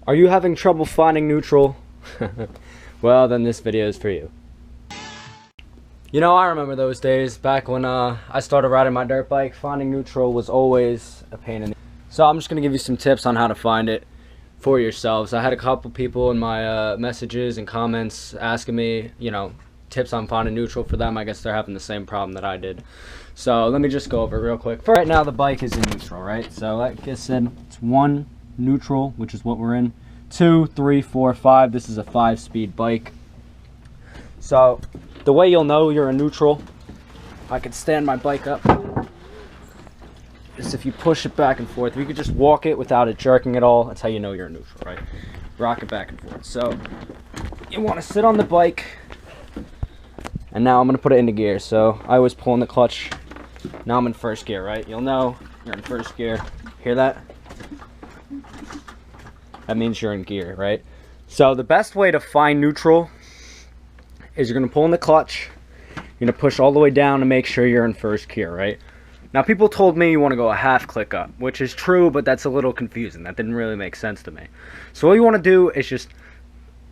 Are you having trouble finding neutral? Well, then this video is for you. You know, I remember those days back when I started riding my dirt bike. Finding neutral was always a pain in the... So I'm just going to give you some tips on how to find it for yourselves. I had a couple people in my messages and comments asking me, you know, tips on finding neutral for them. I guess they're having the same problem that I did. So let me just go over it real quick. For right now, the bike is in neutral, right? So like I said, it's 1 neutral, which is what we're in. 2, 3, 4, 5. This is a 5-speed bike. So the way you'll know you're in neutral, I can stand my bike up, is if you push it back and forth. If you could just walk it without it jerking at all, that's how you know you're in neutral, right? Rock it back and forth. So you want to sit on the bike, and now I'm going to put it into gear. So I was pulling the clutch. Now I'm in first gear, right? You'll know you're in first gear. Hear that? That means you're in gear, right? So the best way to find neutral is you're going to pull in the clutch. You're going to push all the way down to make sure you're in first gear, right? Now, people told me you want to go a half click up, which is true, but that's a little confusing. That didn't really make sense to me. So all you want to do is just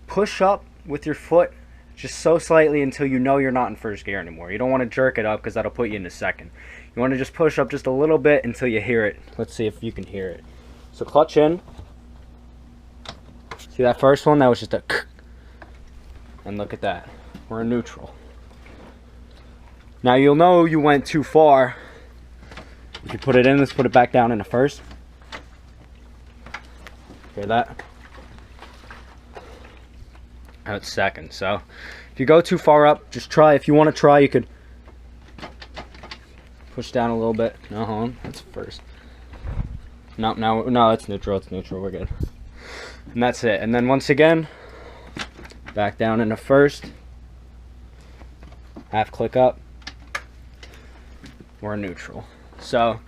push up with your foot just so slightly until you know you're not in first gear anymore. You don't want to jerk it up because that'll put you into second. You want to just push up just a little bit until you hear it. Let's see if you can hear it. So clutch in. See that first one? That was just a k. And look at that. We're in neutral. Now you'll know you went too far. If you put it in, let's put it back down into first. Hear that? Now it's second. So if you go too far up, just try. If you want to try, you could push down a little bit. No, hold on. That's first. No, it's neutral. It's neutral. We're good. And that's it. And then once again, back down into first. Half click up. We're neutral. So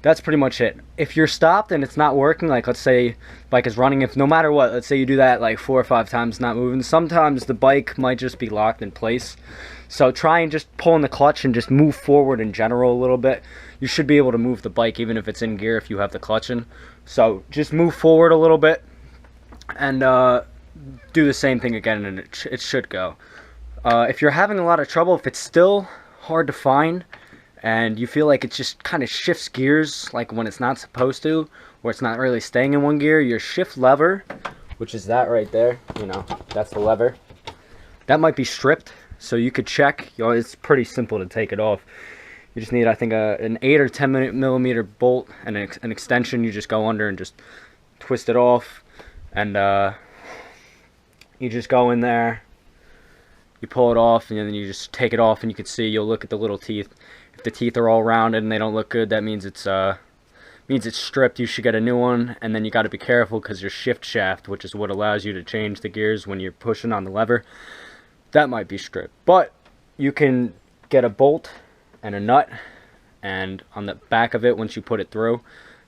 that's pretty much it. If you're stopped and it's not working, like let's say bike is running, if no matter what, let's say you do that like 4 or 5 times not moving, sometimes the bike might just be locked in place. So try and just pull in the clutch and just move forward in general a little bit. You should be able to move the bike even if it's in gear if you have the clutch in. So just move forward a little bit and do the same thing again, and it should go. If you're having a lot of trouble, if it's still hard to find and you feel like it just kind of shifts gears like when it's not supposed to, or it's not really staying in one gear, your shift lever, which is that right there, you know, that's the lever, that might be stripped. So you could check. You know, it's pretty simple to take it off. You just need, I think, an 8 or 10 millimeter bolt and an extension. You just go under and just twist it off, and you just go in there, you pull it off, and then you just take it off, and you can see, you'll look at the little teeth. If the teeth are all rounded and they don't look good, that means it's stripped. You should get a new one. And then you got to be careful because your shift shaft, which is what allows you to change the gears when you're pushing on the lever, that might be stripped. But you can get a bolt and a nut, and on the back of it, once you put it through,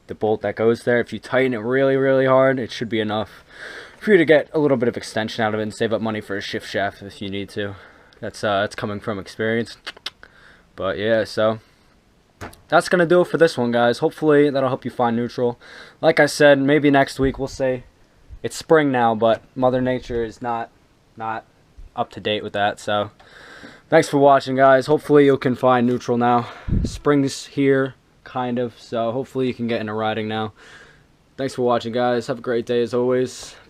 the bolt that goes there, if you tighten it really, really hard, it should be enough for you to get a little bit of extension out of it and save up money for a shift shaft if you need to. That's coming from experience. But yeah, so that's going to do it for this one, guys. Hopefully that'll help you find neutral. Like I said, maybe next week we'll say it's spring now, but Mother Nature is not up to date with that. So thanks for watching, guys. Hopefully you can find neutral now. Spring's here, kind of, so hopefully you can get into riding now. Thanks for watching, guys. Have a great day as always.